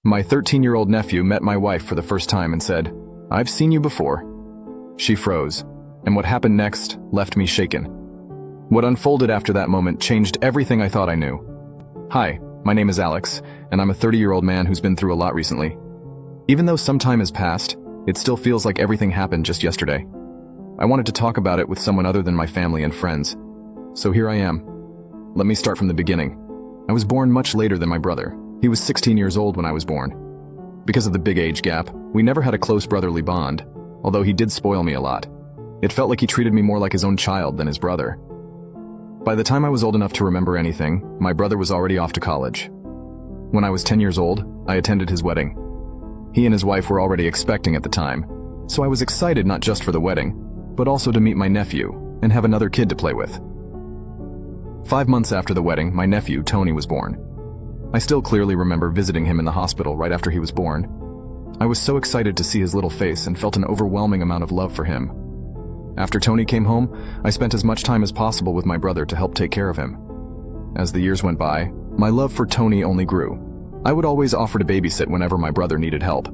My 13-year-old nephew met my wife for the first time and said, "I've seen you before." She froze, and what happened next left me shaken. What unfolded after that moment changed everything I thought I knew. Hi, my name is Alex, and I'm a 30-year-old man who's been through a lot recently. Even though some time has passed, it still feels like everything happened just yesterday. I wanted to talk about it with someone other than my family and friends. So here I am. Let me start from the beginning. I was born much later than my brother. He was 16 years old when I was born. Because of the big age gap, we never had a close brotherly bond, although he did spoil me a lot. It felt like he treated me more like his own child than his brother. By the time I was old enough to remember anything, my brother was already off to college. When I was 10 years old, I attended his wedding. He and his wife were already expecting at the time, so I was excited not just for the wedding, but also to meet my nephew and have another kid to play with. 5 months after the wedding, my nephew, Tony, was born. I still clearly remember visiting him in the hospital right after he was born. I was so excited to see his little face and felt an overwhelming amount of love for him. After Tony came home, I spent as much time as possible with my brother to help take care of him. As the years went by, my love for Tony only grew. I would always offer to babysit whenever my brother needed help.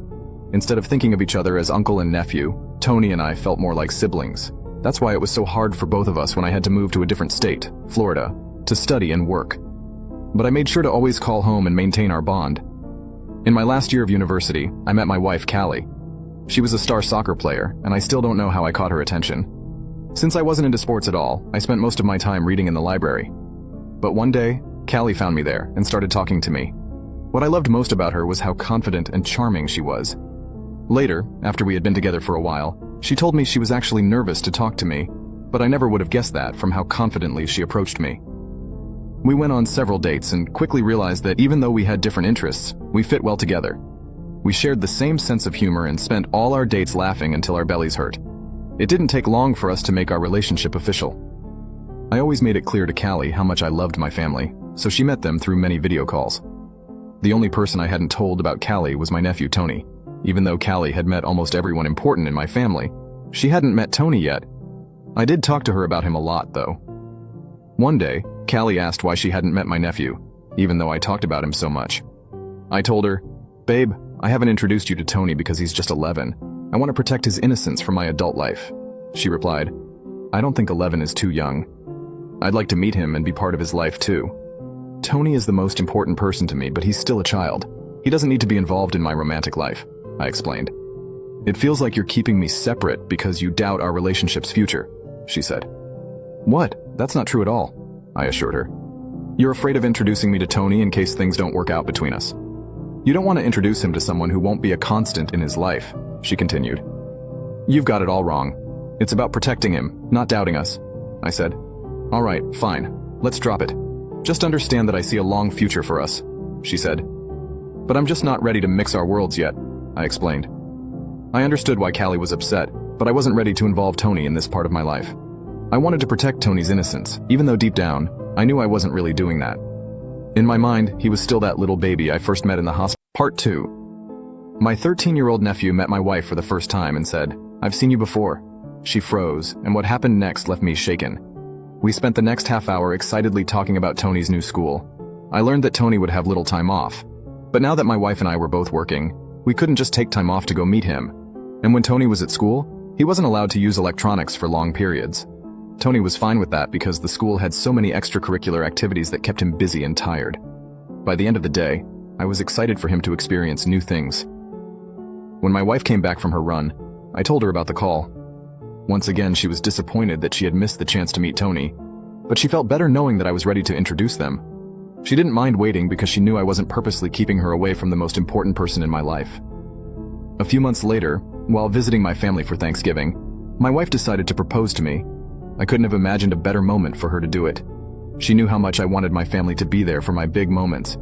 Instead of thinking of each other as uncle and nephew, Tony and I felt more like siblings. That's why it was so hard for both of us when I had to move to a different state, Florida, to study and work. But I made sure to always call home and maintain our bond. In my last year of university, I met my wife, Callie. She was a star soccer player, and I still don't know how I caught her attention. Since I wasn't into sports at all, I spent most of my time reading in the library. But one day, Callie found me there and started talking to me. What I loved most about her was how confident and charming she was. Later, after we had been together for a while, she told me she was actually nervous to talk to me, but I never would have guessed that from how confidently she approached me. We went on several dates and quickly realized that even though we had different interests, we fit well together. We shared the same sense of humor and spent all our dates laughing until our bellies hurt. It didn't take long for us to make our relationship official. I always made it clear to Callie how much I loved my family, so she met them through many video calls. The only person I hadn't told about Callie was my nephew Tony. Even though Callie had met almost everyone important in my family, she hadn't met Tony yet. I did talk to her about him a lot, though. One day, Callie asked why she hadn't met my nephew, even though I talked about him so much. I told her, "Babe, I haven't introduced you to Tony because he's just 11. I want to protect his innocence from my adult life." She replied, "I don't think 11 is too young. I'd like to meet him and be part of his life too. Tony is the most important person to me, but he's still a child. He doesn't need to be involved in my romantic life," I explained. "It feels like you're keeping me separate because you doubt our relationship's future," she said. "What? That's not true at all," I assured her. "You're afraid of introducing me to Tony in case things don't work out between us. You don't want to introduce him to someone who won't be a constant in his life," she continued. "You've got it all wrong. It's about protecting him, not doubting us," I said. "All right, fine. Let's drop it. Just understand that I see a long future for us," she said. "But I'm just not ready to mix our worlds yet," I explained. I understood why Callie was upset, but I wasn't ready to involve Tony in this part of my life. I wanted to protect Tony's innocence, even though deep down, I knew I wasn't really doing that. In my mind, he was still that little baby I first met in the hospital. Part 2. My 13-year-old nephew met my wife for the first time and said, "I've seen you before." She froze, and what happened next left me shaken. We spent the next half hour excitedly talking about Tony's new school. I learned that Tony would have little time off. But now that my wife and I were both working, we couldn't just take time off to go meet him. And when Tony was at school, he wasn't allowed to use electronics for long periods. Tony was fine with that because the school had so many extracurricular activities that kept him busy and tired. By the end of the day, I was excited for him to experience new things. When my wife came back from her run, I told her about the call. Once again, she was disappointed that she had missed the chance to meet Tony, but she felt better knowing that I was ready to introduce them. She didn't mind waiting because she knew I wasn't purposely keeping her away from the most important person in my life. A few months later, while visiting my family for Thanksgiving, my wife decided to propose to me. I couldn't have imagined a better moment for her to do it. She knew how much I wanted my family to be there for my big moments.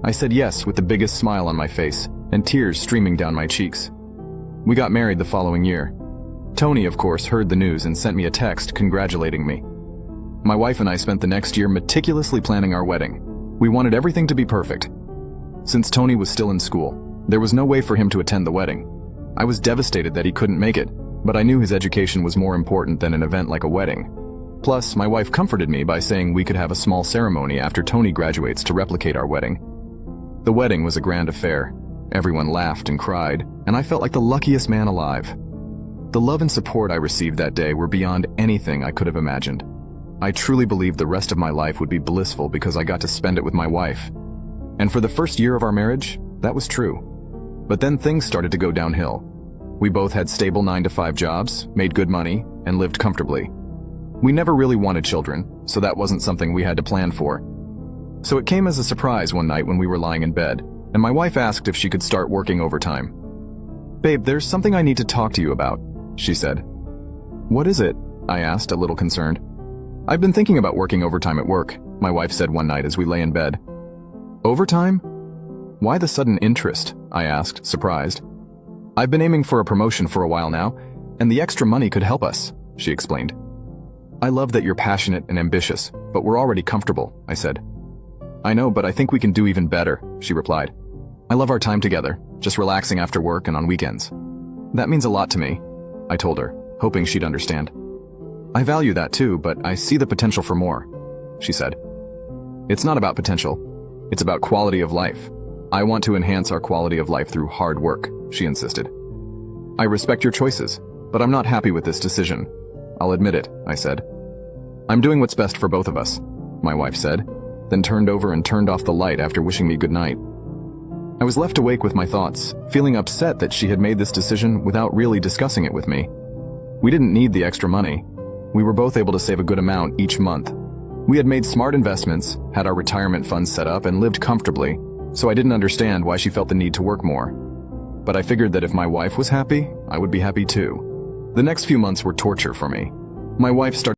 I said yes with the biggest smile on my face and tears streaming down my cheeks. We got married the following year. Tony, of course, heard the news and sent me a text congratulating me. My wife and I spent the next year meticulously planning our wedding. We wanted everything to be perfect. Since Tony was still in school, there was no way for him to attend the wedding. I was devastated that he couldn't make it, but I knew his education was more important than an event like a wedding. Plus, my wife comforted me by saying we could have a small ceremony after Tony graduates to replicate our wedding. The wedding was a grand affair. Everyone laughed and cried, and I felt like the luckiest man alive. The love and support I received that day were beyond anything I could have imagined. I truly believed the rest of my life would be blissful because I got to spend it with my wife. And for the first year of our marriage, that was true. But then things started to go downhill. We both had stable 9-to-5 jobs, made good money, and lived comfortably. We never really wanted children, so that wasn't something we had to plan for. So it came as a surprise one night when we were lying in bed, and my wife asked if she could start working overtime. "Babe, there's something I need to talk to you about," she said. "What is it?" I asked, a little concerned. "I've been thinking about working overtime at work," my wife said one night as we lay in bed. "Overtime? Why the sudden interest?" I asked, surprised. "I've been aiming for a promotion for a while now, and the extra money could help us," she explained. "I love that you're passionate and ambitious, but we're already comfortable," I said. "I know, but I think we can do even better," she replied. "I love our time together, just relaxing after work and on weekends. That means a lot to me," I told her, hoping she'd understand. "I value that too, but I see the potential for more," she said. "It's not about potential. It's about quality of life. I want to enhance our quality of life through hard work," she insisted. "I respect your choices, but I'm not happy with this decision. I'll admit it," I said. "I'm doing what's best for both of us," my wife said, then turned over and turned off the light after wishing me good night. I was left awake with my thoughts, feeling upset that she had made this decision without really discussing it with me. We didn't need the extra money. We were both able to save a good amount each month. We had made smart investments, had our retirement funds set up, and lived comfortably, so I didn't understand why she felt the need to work more. But I figured that if my wife was happy, I would be happy too. The next few months were torture for me. My wife started